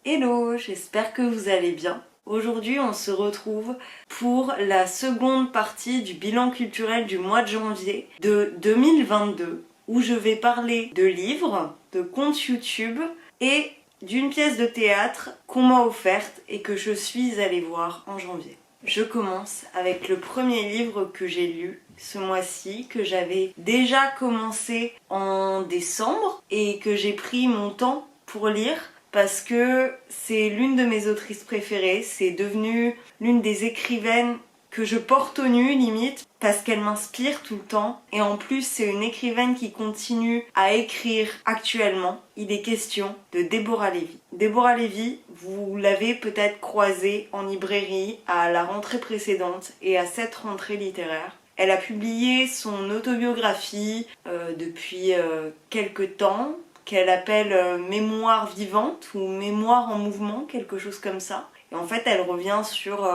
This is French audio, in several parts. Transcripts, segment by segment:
Hello, j'espère que vous allez bien. Aujourd'hui, on se retrouve pour la seconde partie du bilan culturel du mois de janvier de 2022, où je vais parler de livres, de comptes YouTube et d'une pièce de théâtre qu'on m'a offerte et que je suis allée voir en janvier. Je commence avec le premier livre que j'ai lu ce mois-ci, que j'avais déjà commencé en décembre et que j'ai pris mon temps pour lire parce que c'est l'une de mes autrices préférées, c'est devenu l'une des écrivaines que je porte au nu limite parce qu'elle m'inspire tout le temps et en plus c'est une écrivaine qui continue à écrire actuellement. Il est question de Déborah Lévy. Déborah Lévy, vous l'avez peut-être croisée en librairie à la rentrée précédente et à cette rentrée littéraire. Elle a publié son autobiographie depuis quelques temps, qu'elle appelle Mémoire vivante ou Mémoire en mouvement, quelque chose comme ça. Et en fait, elle revient sur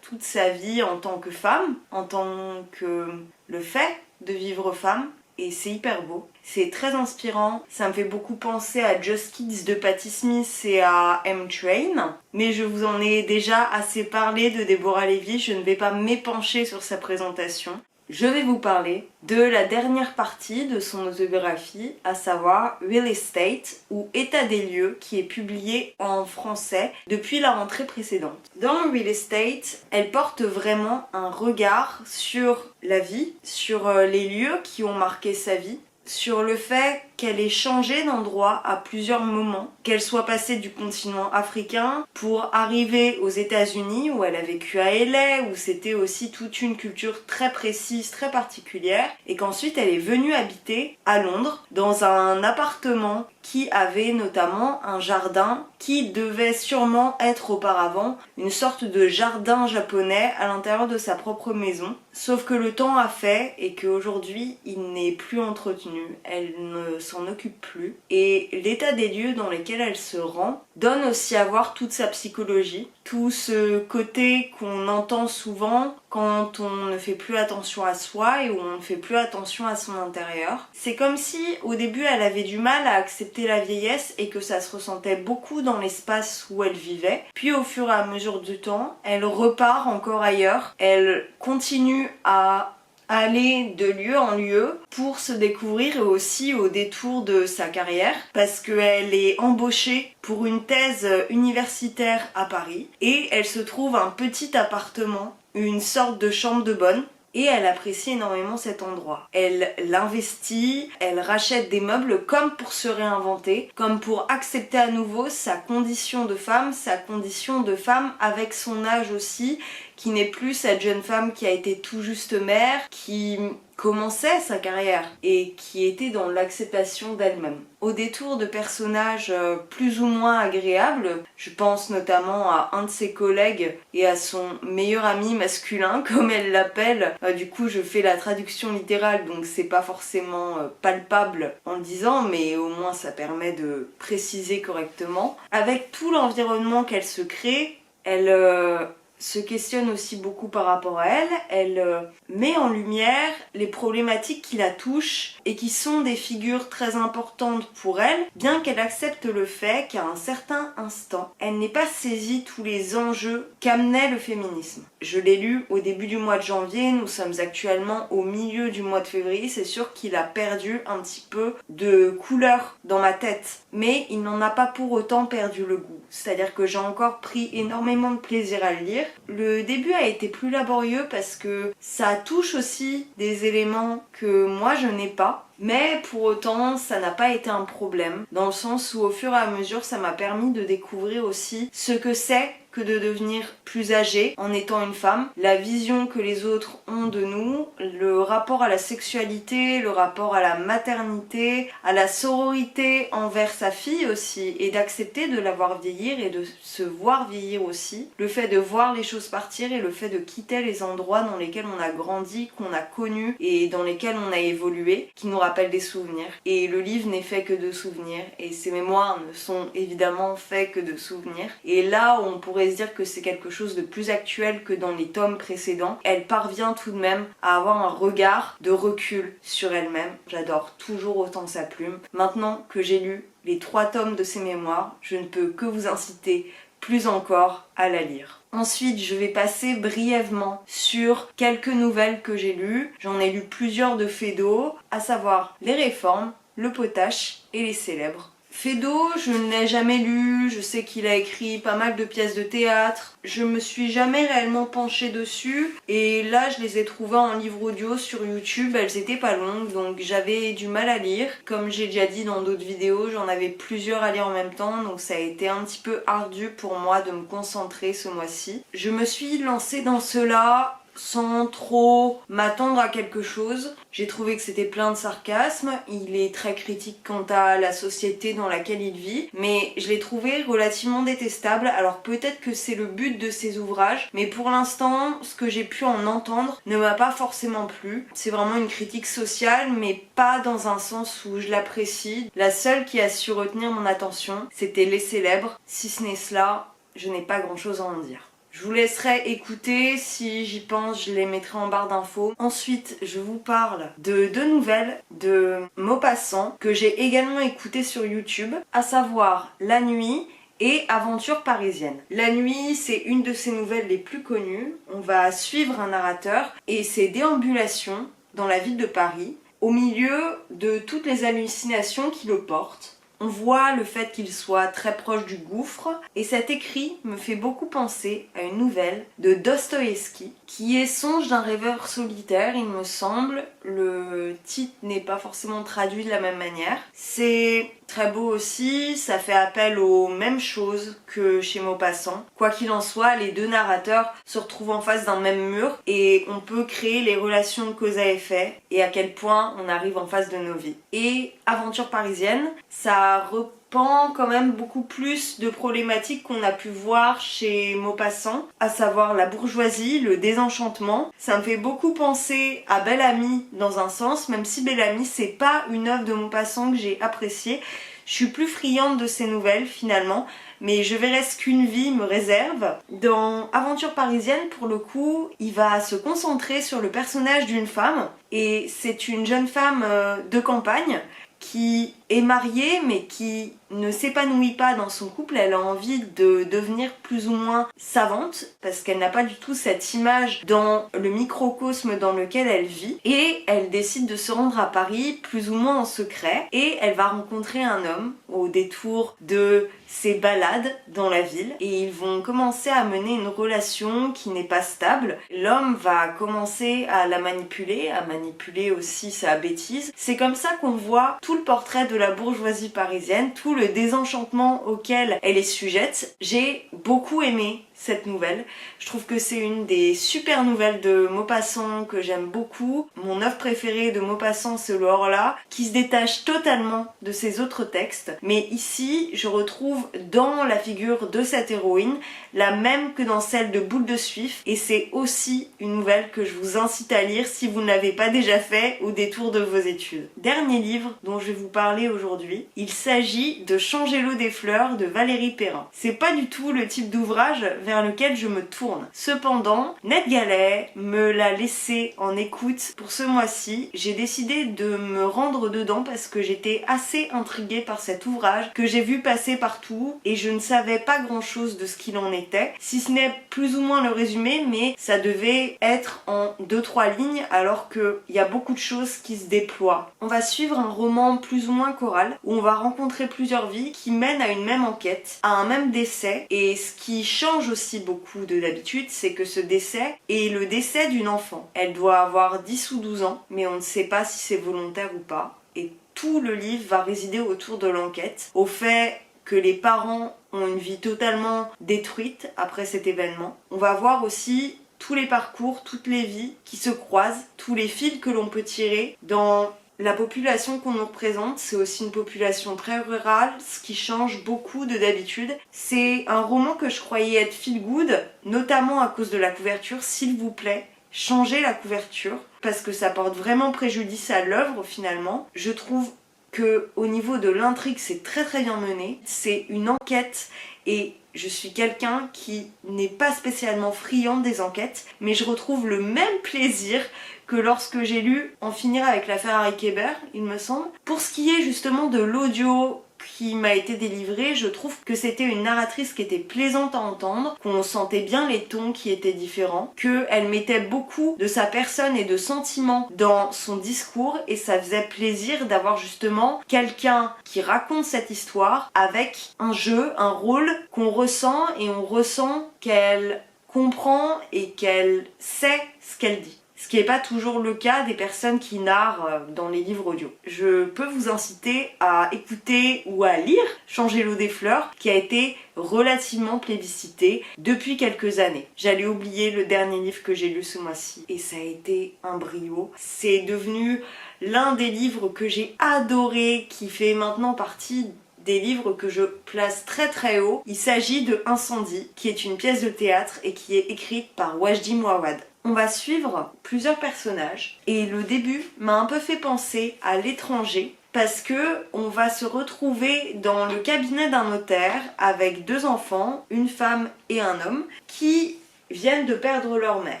toute sa vie en tant que femme, en tant que le fait de vivre femme. Et c'est hyper beau. C'est très inspirant. Ça me fait beaucoup penser à Just Kids de Patti Smith et à M-Train. Mais je vous en ai déjà assez parlé de Déborah Lévy. Je ne vais pas m'épancher sur sa présentation. Je vais vous parler de la dernière partie de son autobiographie, à savoir Real Estate ou État des lieux, qui est publié en français depuis la rentrée précédente. Dans Real Estate, elle porte vraiment un regard sur la vie, sur les lieux qui ont marqué sa vie, sur le fait qu'elle ait changé d'endroit à plusieurs moments, qu'elle soit passée du continent africain pour arriver aux États-Unis où elle a vécu à LA, où c'était aussi toute une culture très précise, très particulière, et qu'ensuite elle est venue habiter à Londres dans un appartement qui avait notamment un jardin qui devait sûrement être auparavant une sorte de jardin japonais à l'intérieur de sa propre maison. Sauf que le temps a fait et qu'aujourd'hui il n'est plus entretenu, elle ne s'en occupe plus. Et l'état des lieux dans lesquels elle se rend donne aussi à voir toute sa psychologie, tout ce côté qu'on entend souvent quand on ne fait plus attention à soi et où on ne fait plus attention à son intérieur. C'est comme si au début elle avait du mal à accepter la vieillesse et que ça se ressentait beaucoup dans l'espace où elle vivait. Puis au fur et à mesure du temps, elle repart encore ailleurs, elle continue à aller de lieu en lieu pour se découvrir et aussi au détour de sa carrière parce qu'elle est embauchée pour une thèse universitaire à Paris et elle se trouve un petit appartement, une sorte de chambre de bonne. Et elle apprécie énormément cet endroit. Elle l'investit, elle rachète des meubles comme pour se réinventer, comme pour accepter à nouveau sa condition de femme avec son âge aussi, qui n'est plus cette jeune femme qui a été tout juste mère, qui commençait sa carrière et qui était dans l'acceptation d'elle-même. Au détour de personnages plus ou moins agréables, je pense notamment à un de ses collègues et à son meilleur ami masculin, comme elle l'appelle. Du coup, je fais la traduction littérale, donc c'est pas forcément palpable en le disant, mais au moins ça permet de préciser correctement. Avec tout l'environnement qu'elle se crée, elle se questionne aussi beaucoup par rapport à elle, elle met en lumière les problématiques qui la touchent et qui sont des figures très importantes pour elle, bien qu'elle accepte le fait qu'à un certain instant, elle n'ait pas saisi tous les enjeux qu'amenait le féminisme. Je l'ai lu au début du mois de janvier, nous sommes actuellement au milieu du mois de février, c'est sûr qu'il a perdu un petit peu de couleur dans ma tête, mais il n'en a pas pour autant perdu le goût. C'est-à-dire que j'ai encore pris énormément de plaisir à le lire. Le début a été plus laborieux parce que ça touche aussi des éléments que moi je n'ai pas. Mais pour autant, ça n'a pas été un problème, dans le sens où au fur et à mesure, ça m'a permis de découvrir aussi ce que c'est que de devenir plus âgée en étant une femme, la vision que les autres ont de nous, le rapport à la sexualité, le rapport à la maternité, à la sororité envers sa fille aussi, et d'accepter de la voir vieillir et de se voir vieillir aussi, le fait de voir les choses partir et le fait de quitter les endroits dans lesquels on a grandi, qu'on a connu et dans lesquels on a évolué, qui n'aura rappelle des souvenirs. Et le livre n'est fait que de souvenirs. Et ses mémoires ne sont évidemment faits que de souvenirs. Et là où on pourrait se dire que c'est quelque chose de plus actuel que dans les tomes précédents, elle parvient tout de même à avoir un regard de recul sur elle-même. J'adore toujours autant sa plume. Maintenant que j'ai lu les 3 tomes de ses mémoires, je ne peux que vous inciter plus encore à la lire. Ensuite, je vais passer brièvement sur quelques nouvelles que j'ai lues. J'en ai lu plusieurs de Feydeau, à savoir Les Réformes, Le Potache et Les Célèbres. Feydeau, je ne l'ai jamais lu, je sais qu'il a écrit pas mal de pièces de théâtre, je me suis jamais réellement penchée dessus et là je les ai trouvées en livre audio sur YouTube, elles étaient pas longues donc j'avais du mal à lire. Comme j'ai déjà dit dans d'autres vidéos, j'en avais plusieurs à lire en même temps donc ça a été un petit peu ardu pour moi de me concentrer ce mois-ci. Je me suis lancée dans cela sans trop m'attendre à quelque chose. J'ai trouvé que c'était plein de sarcasme, il est très critique quant à la société dans laquelle il vit, mais je l'ai trouvé relativement détestable. Alors peut-être que c'est le but de ces ouvrages, mais pour l'instant, ce que j'ai pu en entendre ne m'a pas forcément plu. C'est vraiment une critique sociale, mais pas dans un sens où je l'apprécie. La seule qui a su retenir mon attention, c'était Les Célèbres. Si ce n'est cela, je n'ai pas grand-chose à en dire. Je vous laisserai écouter, si j'y pense, je les mettrai en barre d'infos. Ensuite, je vous parle de 2 nouvelles de Maupassant que j'ai également écoutées sur YouTube, à savoir La Nuit et Aventure parisienne. La Nuit, c'est une de ses nouvelles les plus connues. On va suivre un narrateur et ses déambulations dans la ville de Paris, au milieu de toutes les hallucinations qui le portent. On voit le fait qu'il soit très proche du gouffre et cet écrit me fait beaucoup penser à une nouvelle de Dostoïevski qui est Songe d'un rêveur solitaire, il me semble. Le titre n'est pas forcément traduit de la même manière. C'est très beau aussi, ça fait appel aux mêmes choses que chez Maupassant. Quoi qu'il en soit, les 2 narrateurs se retrouvent en face d'un même mur et on peut créer les relations de cause à effet et à quel point on arrive en face de nos vies. Et Aventure parisienne, ça reprend quand même beaucoup plus de problématiques qu'on a pu voir chez Maupassant, à savoir la bourgeoisie, le désenchantement. Ça me fait beaucoup penser à Bel Ami dans un sens, même si Bel Ami c'est pas une œuvre de Maupassant que j'ai appréciée. Je suis plus friande de ces nouvelles finalement, mais je verrai ce qu'une vie me réserve. Dans Aventure parisienne, pour le coup, il va se concentrer sur le personnage d'une femme, et c'est une jeune femme de campagne qui est mariée mais qui ne s'épanouit pas dans son couple. Elle a envie de devenir plus ou moins savante parce qu'elle n'a pas du tout cette image dans le microcosme dans lequel elle vit, et elle décide de se rendre à Paris plus ou moins en secret et elle va rencontrer un homme au détour de ses balades dans la ville et ils vont commencer à mener une relation qui n'est pas stable. L'homme va commencer à la manipuler, à manipuler aussi sa bêtise. C'est comme ça qu'on voit tout le portrait de la bourgeoisie parisienne, tout le désenchantement auquel elle est sujette. J'ai beaucoup aimé cette nouvelle. Je trouve que c'est une des super nouvelles de Maupassant que j'aime beaucoup. Mon œuvre préférée de Maupassant, c'est le Horla, qui se détache totalement de ses autres textes. Mais ici, je retrouve dans la figure de cette héroïne la même que dans celle de Boule de Suif, et c'est aussi une nouvelle que je vous incite à lire si vous ne l'avez pas déjà fait au détour de vos études. Dernier livre dont je vais vous parler aujourd'hui, il s'agit de Changer l'eau des fleurs de Valérie Perrin. C'est pas du tout le type d'ouvrage vers lequel je me tourne. Cependant, Ned Gallet me l'a laissé en écoute pour ce mois-ci. J'ai décidé de me rendre dedans parce que j'étais assez intriguée par cet ouvrage que j'ai vu passer partout et je ne savais pas grand-chose de ce qu'il en était, si ce n'est plus ou moins le résumé, mais ça devait être en 2-3 lignes alors qu'il y a beaucoup de choses qui se déploient. On va suivre un roman plus ou moins choral où on va rencontrer plusieurs vies qui mènent à une même enquête, à un même décès, et ce qui change aussi beaucoup de d'habitude, c'est que ce décès est le décès d'une enfant. Elle doit avoir 10 ou 12 ans, mais on ne sait pas si c'est volontaire ou pas, et tout le livre va résider autour de l'enquête, au fait que les parents ont une vie totalement détruite après cet événement. On va voir aussi tous les parcours, toutes les vies qui se croisent, tous les fils que l'on peut tirer dans la population qu'on nous représente. C'est aussi une population très rurale, ce qui change beaucoup de d'habitude. C'est un roman que je croyais être feel good, notamment à cause de la couverture. S'il vous plaît, changer la couverture parce que ça porte vraiment préjudice à l'œuvre finalement. Je trouve que au niveau de l'intrigue, c'est très très bien mené. C'est une enquête et je suis quelqu'un qui n'est pas spécialement friand des enquêtes, mais je retrouve le même plaisir que lorsque j'ai lu En finir avec l'affaire Harry Kéber, il me semble. Pour ce qui est justement de l'audio qui m'a été délivré, je trouve que c'était une narratrice qui était plaisante à entendre, qu'on sentait bien les tons qui étaient différents, qu'elle mettait beaucoup de sa personne et de sentiments dans son discours et ça faisait plaisir d'avoir justement quelqu'un qui raconte cette histoire avec un jeu, un rôle qu'on ressent et on ressent qu'elle comprend et qu'elle sait ce qu'elle dit. Ce qui n'est pas toujours le cas des personnes qui narrent dans les livres audio. Je peux vous inciter à écouter ou à lire Changer l'eau des fleurs, qui a été relativement plébiscité depuis quelques années. J'allais oublier le dernier livre que j'ai lu ce mois-ci et ça a été un brio. C'est devenu l'un des livres que j'ai adoré, qui fait maintenant partie des livres que je place très très haut. Il s'agit de Incendie, qui est une pièce de théâtre et qui est écrite par Wajdi Mouawad. On va suivre plusieurs personnages et le début m'a un peu fait penser à L'étranger parce que on va se retrouver dans le cabinet d'un notaire avec deux enfants, une femme et un homme qui viennent de perdre leur mère.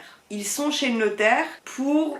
Ils sont chez le notaire pour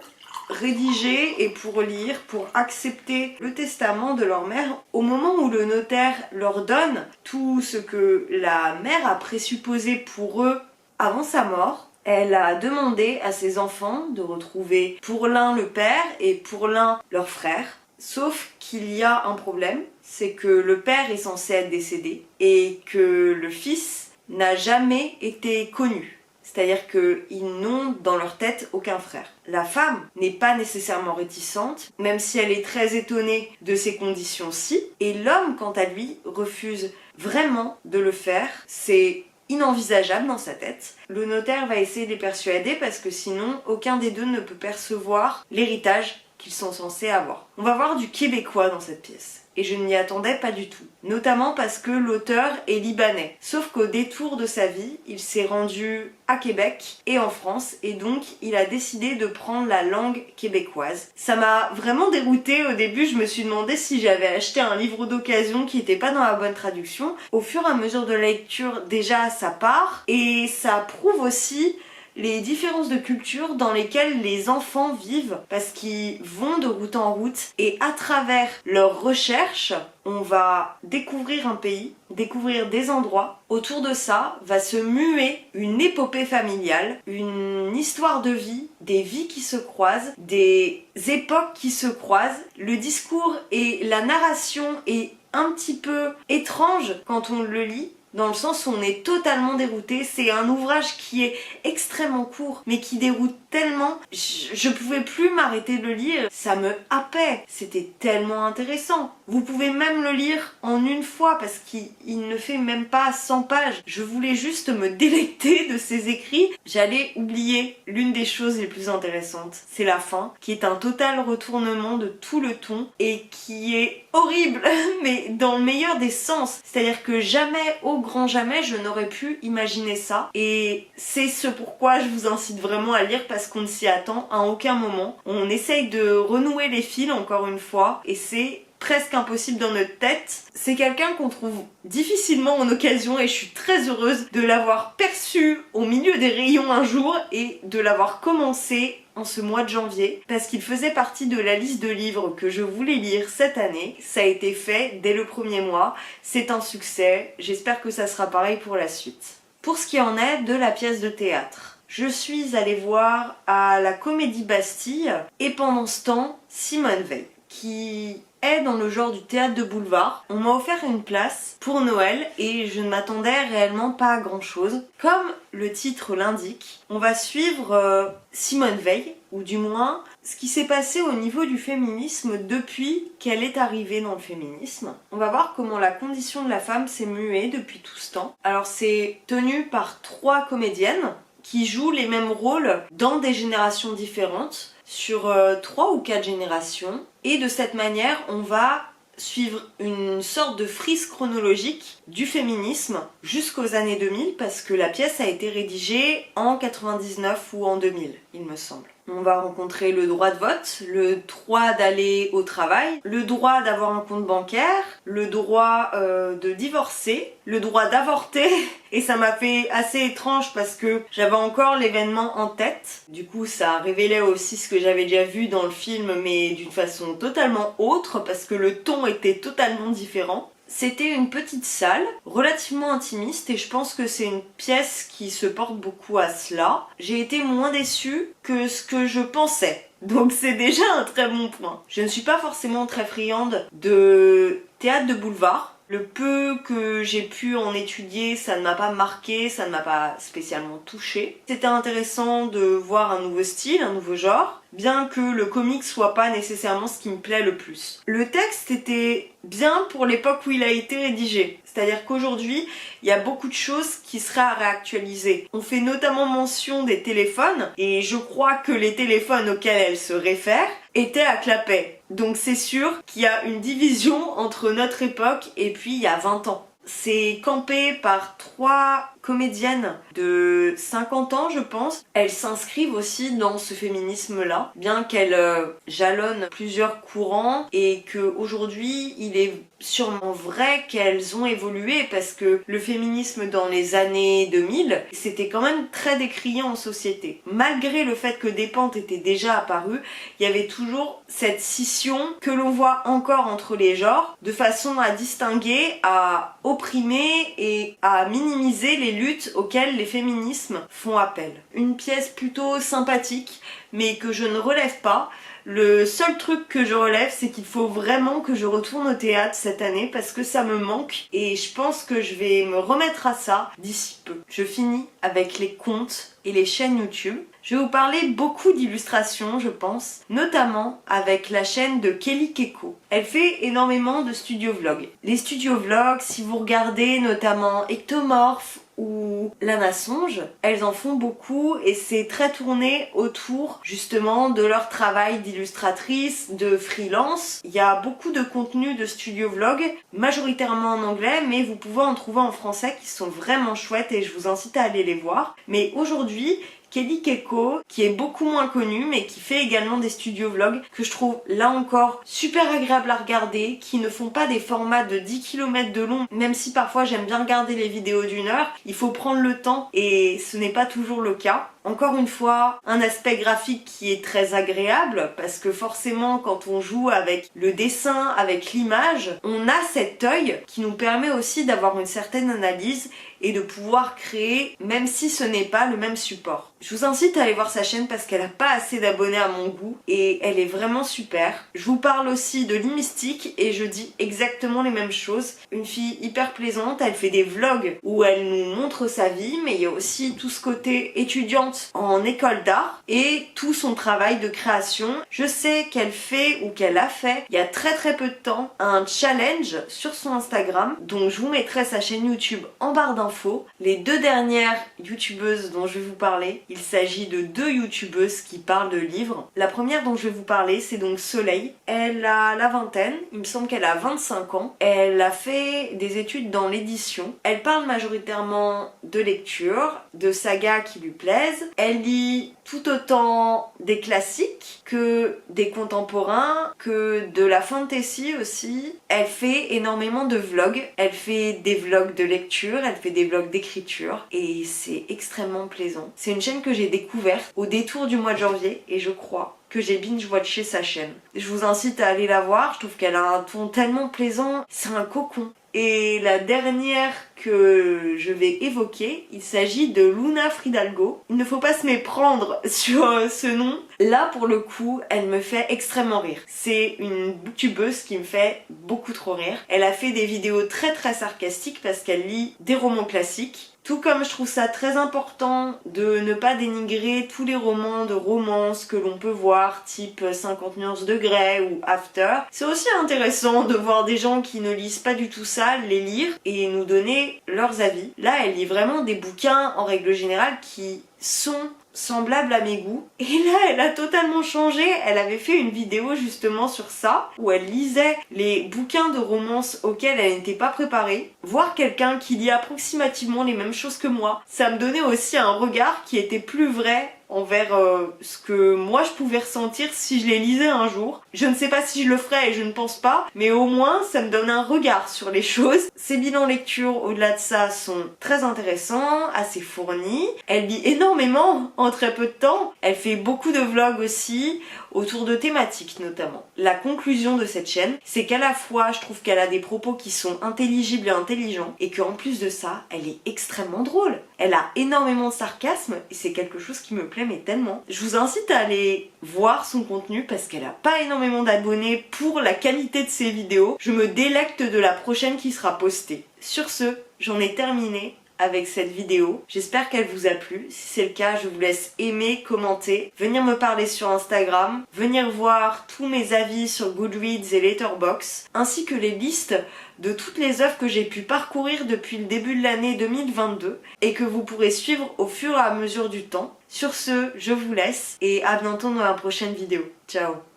rédiger et pour lire, pour accepter le testament de leur mère. Au moment où le notaire leur donne tout ce que la mère a présupposé pour eux avant sa mort, elle a demandé à ses enfants de retrouver pour l'un le père et pour l'un leur frère. Sauf qu'il y a un problème, c'est que le père est censé être décédé et que le fils n'a jamais été connu. C'est-à-dire qu'ils n'ont dans leur tête aucun frère. La femme n'est pas nécessairement réticente, même si elle est très étonnée de ces conditions-ci. Et l'homme, quant à lui, refuse vraiment de le faire. C'est inenvisageable dans sa tête. Le notaire va essayer de les persuader parce que sinon, aucun des deux ne peut percevoir l'héritage qu'ils sont censés avoir. On va voir du québécois dans cette pièce. Et je ne m'y attendais pas du tout. Notamment parce que l'auteur est libanais. Sauf qu'au détour de sa vie, il s'est rendu à Québec et en France et donc il a décidé de prendre la langue québécoise. Ça m'a vraiment déroutée au début, je me suis demandé si j'avais acheté un livre d'occasion qui n'était pas dans la bonne traduction. Au fur et à mesure de la lecture, déjà ça part et ça prouve aussi les différences de culture dans lesquelles les enfants vivent parce qu'ils vont de route en route et à travers leurs recherches, on va découvrir un pays, découvrir des endroits. Autour de ça va se muer une épopée familiale, une histoire de vie, des vies qui se croisent, des époques qui se croisent. Le discours et la narration est un petit peu étrange quand on le lit, dans le sens où on est totalement dérouté. C'est un ouvrage qui est extrêmement court, mais qui déroute tellement. Je pouvais plus m'arrêter de le lire, ça me happait. C'était tellement intéressant. Vous pouvez même le lire en une fois, parce qu'il ne fait même pas 100 pages. Je voulais juste me délecter de ses écrits. J'allais oublier l'une des choses les plus intéressantes. C'est la fin, qui est un total retournement de tout le ton, et qui est horrible, mais dans le meilleur des sens. C'est-à-dire que jamais, au grand jamais, je n'aurais pu imaginer ça. Et c'est ce pourquoi je vous incite vraiment à lire, parce qu'on ne s'y attend à aucun moment. On essaye de renouer les fils, encore une fois, et c'est presque impossible dans notre tête. C'est quelqu'un qu'on trouve difficilement en occasion et je suis très heureuse de l'avoir perçu au milieu des rayons un jour et de l'avoir commencé en ce mois de janvier parce qu'il faisait partie de la liste de livres que je voulais lire cette année. Ça a été fait dès le premier mois. C'est un succès. J'espère que ça sera pareil pour la suite. Pour ce qui en est de la pièce de théâtre, je suis allée voir à la Comédie Bastille et pendant ce temps, Simone Veil, qui est dans le genre du théâtre de boulevard. On m'a offert une place pour Noël et je ne m'attendais réellement pas à grand chose. Comme le titre l'indique, on va suivre Simone Veil, ou du moins ce qui s'est passé au niveau du féminisme depuis qu'elle est arrivée dans le féminisme. On va voir comment la condition de la femme s'est muée depuis tout ce temps. Alors c'est tenu par 3 comédiennes qui jouent les mêmes rôles dans des générations différentes, sur 3 ou 4 générations. Et de cette manière, on va suivre une sorte de frise chronologique du féminisme jusqu'aux années 2000 parce que la pièce a été rédigée en 99 ou en 2000, il me semble. On va rencontrer le droit de vote, le droit d'aller au travail, le droit d'avoir un compte bancaire, le droit de divorcer, le droit d'avorter. Et ça m'a fait assez étrange parce que j'avais encore l'événement en tête. Du coup, ça révélait aussi ce que j'avais déjà vu dans le film, mais d'une façon totalement autre parce que le ton était totalement différent. C'était une petite salle, relativement intimiste, et je pense que c'est une pièce qui se porte beaucoup à cela. J'ai été moins déçue que ce que je pensais. Donc c'est déjà un très bon point. Je ne suis pas forcément très friande de théâtre de boulevard. Le peu que j'ai pu en étudier, ça ne m'a pas marqué, ça ne m'a pas spécialement touchée. C'était intéressant de voir un nouveau style, un nouveau genre, bien que le comique soit pas nécessairement ce qui me plaît le plus. Le texte était bien pour l'époque où il a été rédigé. C'est-à-dire qu'aujourd'hui, il y a beaucoup de choses qui seraient à réactualiser. On fait notamment mention des téléphones, et je crois que les téléphones auxquels elle se réfère étaient à clapet. Donc c'est sûr qu'il y a une division entre notre époque et puis il y a 20 ans. C'est campé par 3 comédiennes de 50 ans, je pense. Elles s'inscrivent aussi dans ce féminisme-là, bien qu'elles jalonnent plusieurs courants et qu'aujourd'hui, il est sûrement vrai qu'elles ont évolué parce que le féminisme dans les années 2000, c'était quand même très décrié en société. Malgré le fait que des pentes étaient déjà apparues, il y avait toujours cette scission que l'on voit encore entre les genres, de façon à distinguer, à opprimer et à minimiser les luttes auxquelles les féminismes font appel. Une pièce plutôt sympathique, mais que je ne relève pas. Le seul truc que je relève, c'est qu'il faut vraiment que je retourne au théâtre cette année parce que ça me manque et je pense que je vais me remettre à ça d'ici peu. Je finis avec les contes et les chaînes YouTube. Je vais vous parler beaucoup d'illustrations, je pense, notamment avec la chaîne de Kelly Keko. Elle fait énormément de studio vlogs. Les studio vlogs, si vous regardez notamment Ectomorph ou Lana Songe, elles en font beaucoup et c'est très tourné autour justement de leur travail d'illustratrice, de freelance. Il y a beaucoup de contenus de studio vlog, majoritairement en anglais, mais vous pouvez en trouver en français qui sont vraiment chouettes et je vous incite à aller les voir. Mais aujourd'hui, Kelly Keko, qui est beaucoup moins connue, mais qui fait également des studio vlogs, que je trouve là encore super agréable à regarder, qui ne font pas des formats de 10 km de long, même si parfois j'aime bien regarder les vidéos d'1 heure, il faut prendre le temps et ce n'est pas toujours le cas. Encore une fois, un aspect graphique qui est très agréable parce que forcément quand on joue avec le dessin, avec l'image, on a cet œil qui nous permet aussi d'avoir une certaine analyse et de pouvoir créer même si ce n'est pas le même support. Je vous incite à aller voir sa chaîne parce qu'elle n'a pas assez d'abonnés à mon goût et elle est vraiment super. Je vous parle aussi de Limystique et je dis exactement les mêmes choses. Une fille hyper plaisante, elle fait des vlogs où elle nous montre sa vie, mais il y a aussi tout ce côté étudiante en école d'art et tout son travail de création. Je sais qu'elle fait ou qu'elle a fait il y a très peu de temps un challenge sur son Instagram, donc je vous mettrai sa chaîne YouTube en barre d'infos. Les 2 dernières youtubeuses dont je vais vous parler, il s'agit de 2 youtubeuses qui parlent de livres. La première dont je vais vous parler, c'est donc Soleil. Elle a la vingtaine, il me semble qu'elle a 25 ans. Elle a fait des études dans l'édition. Elle parle majoritairement de lecture, de sagas qui lui plaisent. Elle lit tout autant des classiques que des contemporains, que de la fantasy aussi. Elle fait énormément de vlogs. Elle fait des vlogs de lecture, elle fait des vlogs d'écriture et c'est extrêmement plaisant. C'est une chaîne que j'ai découverte au détour du mois de janvier et je crois que j'ai binge-watché sa chaîne. Je vous incite à aller la voir, je trouve qu'elle a un ton tellement plaisant, c'est un cocon. Et la dernière que je vais évoquer, il s'agit de Luna Fridalgo. Il ne faut pas se méprendre sur ce nom. Là, pour le coup, elle me fait extrêmement rire. C'est une booktubeuse qui me fait beaucoup trop rire. Elle a fait des vidéos très sarcastiques parce qu'elle lit des romans classiques. Tout comme je trouve ça très important de ne pas dénigrer tous les romans de romance que l'on peut voir, type 50 nuances de Grey ou After. C'est aussi intéressant de voir des gens qui ne lisent pas du tout ça, les lire et nous donner leurs avis. Là, elle lit vraiment des bouquins en règle générale qui sont semblable à mes goûts. Et là, elle a totalement changé. Elle avait fait une vidéo justement sur ça, où elle lisait les bouquins de romance auxquels elle n'était pas préparée. Voir quelqu'un qui lit approximativement les mêmes choses que moi, ça me donnait aussi un regard qui était plus vrai envers ce que moi je pouvais ressentir si je les lisais un jour. Je ne sais pas si je le ferais et je ne pense pas, mais au moins ça me donne un regard sur les choses. Ses bilans lecture au-delà de ça sont très intéressants, assez fournis. Elle lit énormément en très peu de temps. Elle fait beaucoup de vlogs aussi, autour de thématiques notamment. La conclusion de cette chaîne, c'est qu'à la fois je trouve qu'elle a des propos qui sont intelligibles et intelligents, et qu'en plus de ça, elle est extrêmement drôle. Elle a énormément de sarcasme, et c'est quelque chose qui me plaît mais tellement. Je vous incite à aller voir son contenu parce qu'elle a pas énormément d'abonnés pour la qualité de ses vidéos. Je me délecte de la prochaine qui sera postée. Sur ce, j'en ai terminé avec cette vidéo. J'espère qu'elle vous a plu. Si c'est le cas, je vous laisse aimer, commenter, venir me parler sur Instagram, venir voir tous mes avis sur Goodreads et Letterboxd, ainsi que les listes de toutes les œuvres que j'ai pu parcourir depuis le début de l'année 2022 et que vous pourrez suivre au fur et à mesure du temps. Sur ce, je vous laisse et à bientôt dans la prochaine vidéo. Ciao!